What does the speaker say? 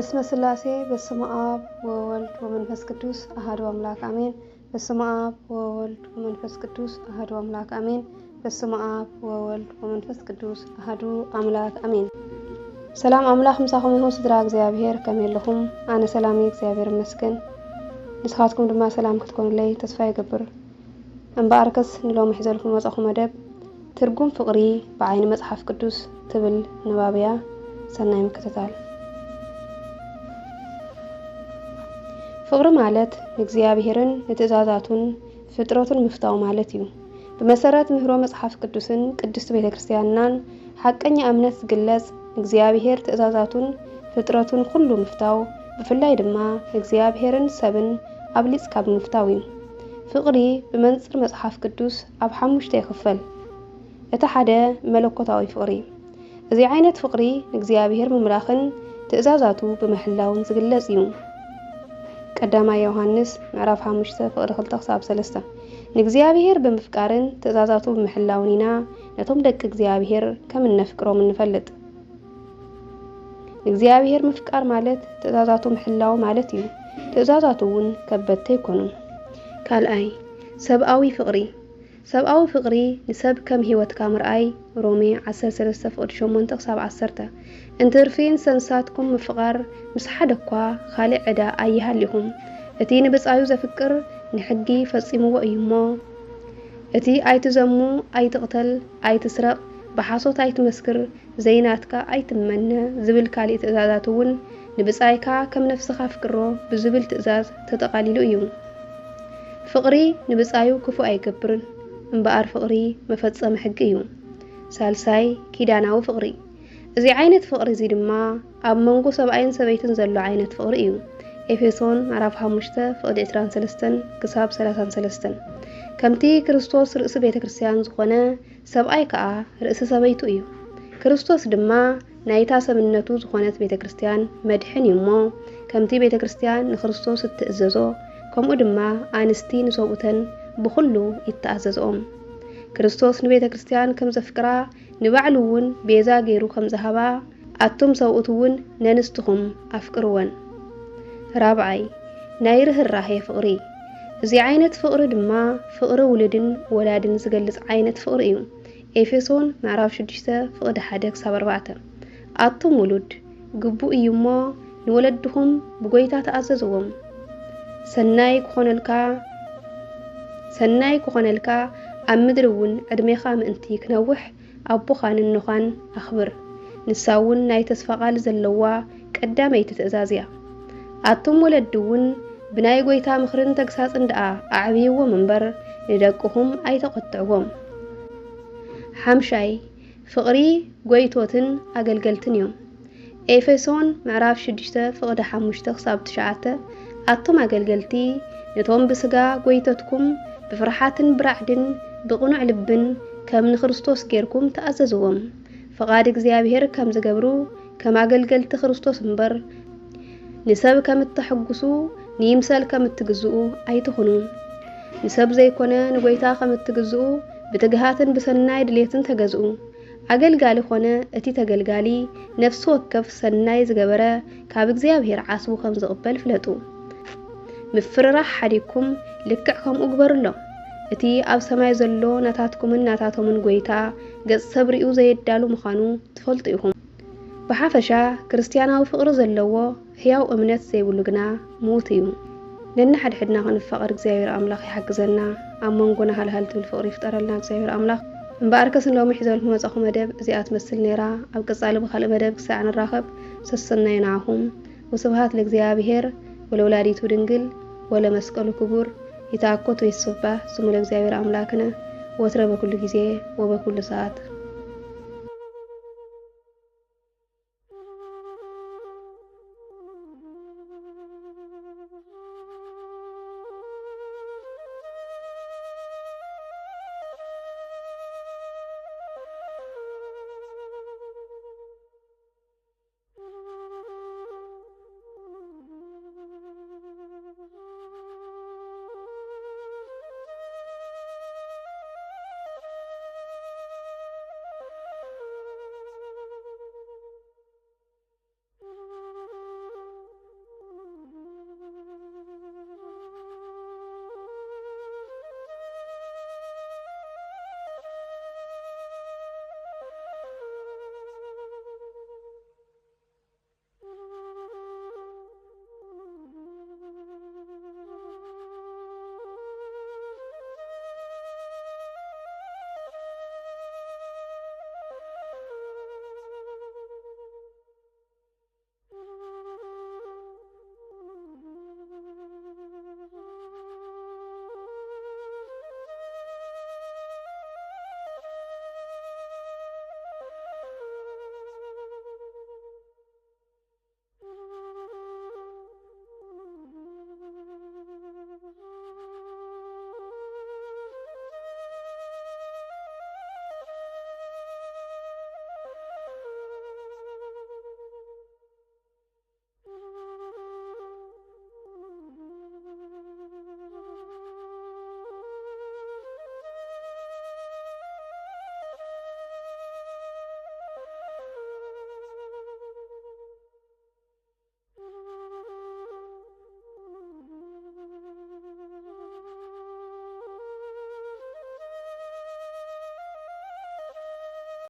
በስመ ስላሴ በስመ አብ ወወልድ ወመንፈስ ቅዱስ አሐዱ አምላክ አሜን። በስመ አብ ወወልድ ወመንፈስ ቅዱስ አሐዱ አምላክ አሜን። በስመ አብ ወወልድ ወመንፈስ ቅዱስ አሐዱ አምላክ አሜን። ሰላም አምላክ ምሳኹም ይሁን ስድራ እግዚአብሔር ከመይልኹም አነ ሰላም እግዚአብሔር ይመስገን። ንስኻትኩም ድማ ሰላም ክትኮኑለይ ተስፋ ይገብር። እንባርከስ ንሎም ይሕዘልኩም ወጻኹም መደብ ትርጉም ፍቅሪ በዓይኒ መጽሐፍ ቅዱስ ትብል ንባብያ ሰናይ ምክትታል። ፍቅሪ ማለት እግዚአብሔርን ንትእዛዛቱን ፍጥረቱን ምፍታው ማለት እዩ። በመሰረት ምህሮ መጽሐፍ ቅዱስን ቅድስት ቤተክርስቲያንናን ሐቀኛ እምነት ግለጽ እግዚአብሔር ትእዛዛቱን ፍጥረቱን ሁሉ ምፍታው ብፍላይ ድማ እግዚአብሔርን ሰብን አብሊጽ ካብ ምፍታው እዩ። ፍቅሪ በመንጽር መጽሐፍ ቅዱስ ኣብ ሓሙሽተ ይኽፈል። እቲ ሓደ መለኮታዊ ፍቅሪ። እዚ ዓይነት ፍቅሪ እግዚአብሔር ምምላኽን ትእዛዛቱ በመሕላውን ዝግለጽ እዩ። ቀዳማይ ዮሐንስ ምዕራፍ 5 ፍቅሪ 2-3 ንእግዚአብሔር በመፍቃርን ትእዛዛቱ በመሕላውን ኢና ነቶም ደቂ እግዚአብሔር ከም እንፍቅሮም እንፈልጥ። እግዚአብሔር መፍቃር ማለት ትእዛዛቱ ምሕላው ማለት እዩ። ትእዛዛቱ እውን ከበድቲ ይኮኑን። ካልኣይ ሰብኣዊ ፍቅሪ። ሰብኣዊ ፍቅሪ ንሰብ ከም ህይወትካ ምርኣይ ሮሜ 13:8-10 እንትርፊን ሰንሳትኩም ምፍቃር ምስ ሓደ እኳ ካልእ ዕዳ ኣይሃልይኹም። እቲ ንብጻዩ ዘፍቅር ንሕጊ ፈጺምዎ እዩ እሞ እቲ ኣይትዘሙ፣ ኣይትቕተል፣ ኣይትስረቕ፣ ብሓሶት ኣይትመስክር፣ ዘይናትካ ኣይትመነ ዝብል ካልእ ትእዛዛት እውን ንብጻይካ ከም ነፍስኻ ፍቅሮ ብዝብል ትእዛዝ ተጠቃሊሉ እዩ። ፍቅሪ ንብጻዩ ክፉ ኣይገብርን እምበኣር ፍቅሪ መፈጸሚ ሕጊ እዩ። ሳልሳይ ኪዳናዊ ፍቅሪ። እዚ ዓይነት ፍቅሪ እዚ ድማ ኣብ መንጎ ሰብኣይን ሰበይትን ዘሎ ዓይነት ፍቅሪ እዩ። ኤፌሶን ምዕራፍ 5:23-33 ከምቲ ክርስቶስ ርእሲ ቤተክርስቲያን ዝኾነ ሰብኣይ ከዓ ርእሲ ሰበይቱ እዩ። ክርስቶስ ድማ ናይታ ሰብነቱ ዝኾነት ቤተክርስቲያን መድሕን እዩ እሞ ከምቲ ቤተክርስቲያን ንክርስቶስ እትእዘዞ ከምኡ ድማ ኣንስቲ ንሰብኡተን ብኩሉ ይተኣዘዝኦም። ክርስቶስ ንቤተክርስቲያን ከም ዘፍቅራ ንባዕሉ እውን ቤዛ ገይሩ ከም ዝሃባ ኣቱም ሰብኡት እውን ነንስትኹም ኣፍቅርወን። ራብዓይ ናይ ርህራሄ ፍቅሪ። እዚ ዓይነት ፍቅሪ ድማ ፍቅሪ ውልድን ወላድን ዝገልጽ ዓይነት ፍቅሪ እዩ። ኤፌሶን ምዕራፍ 6:1-4 ኣቱም ውሉድ ግቡእ እዩ እሞ ንወለድኹም ብጎይታ ተኣዘዝዎም። ሰናይ ክኾነልካ ኣብ ምድሪ እውን ዕድሜኻ ምእንቲ ክነውሕ ኣቦኻን እኖኻን ኣኽብር። ንሳ እውን ናይ ተስፋ ቃል ዘለዋ ቀዳመይቲ ትእዛዝ እያ። ኣቶም ወለዲ እውን ብናይ ጎይታ ምኽርን ተግሳጽን ደኣ ኣዕብይዎም እምበር ንደቅኹም ኣይተቆጥዕዎም። ሓምሻይ ፍቅሪ ጎይቶትን ኣገልገልትን እዮም። ኤፌሶን ምዕራፍ 6:5-9 ኣቶም ኣገልገልቲ ነቶም ብስጋ ጎይተትኩም ብፍርሓትን ብራዕድን ብቕኑዕ ልብን ከም ንክርስቶስ ጌርኩም ተኣዘዝዎም። ፈቃድ እግዚአብሔር ከም ዝገብሩ ከም ኣገልገልቲ ክርስቶስ እምበር ንሰብ ከም እትሕግሱ ንይምሰል ከም እትግዝኡ ኣይትኹኑ። ንሰብ ዘይኮነ ንጎይታ ከም እትግዝኡ ብትግሃትን ብሰናይ ድሌትን ተገዝኡ። ኣገልጋሊ ኾነ እቲ ተገልጋሊ ነፍሲ ወከፍ ሰናይ ዝገበረ ካብ እግዚአብሔር ዓስቡ ከም ዝቕበል ፍለጡ። ምፍርራሕ ሓዲኩም ልክዕ ከምኡ ግበርሎ። እቲ ኣብ ሰማይ ዘሎ ናታትኩምን ናታቶምን ጎይታ ገጽ ሰብሪኡ ዘየዳሉ ምዃኑ ትፈልጡ ኢኹም። ብሓፈሻ ክርስቲያናዊ ፍቅሪ ዘለዎ ሕያው እምነት ዘይብሉ ግና ሞት እዩ። ነንሓድሕድና ክንፈቅር እግዚአብሔር ኣምላኽ ይሓግዘና። ኣብ መንጎና ሃልሃል ትብል ፍቅሪ ይፍጠረልና እግዚአብሔር ኣምላኽ። እንባርከስ ንሎሚ ሒዘልኩም መጻኹ መደብ እዚኣ ትመስል ነይራ። ኣብ ቀጻሊ ብኻልእ መደብ ክሳዕ ንራኸብ ሰሰናይ ንዓኹም። ወስብሃት ለእግዚአብሔር ወለወላዲቱ ድንግል ወለመስቀሉ ክቡር ይትአኮት ወይስባህ ስሙ ለእግዚአብሔር አምላክነ ወትረ በኩሉ ጊዜ ወበኩሉ ሰዓት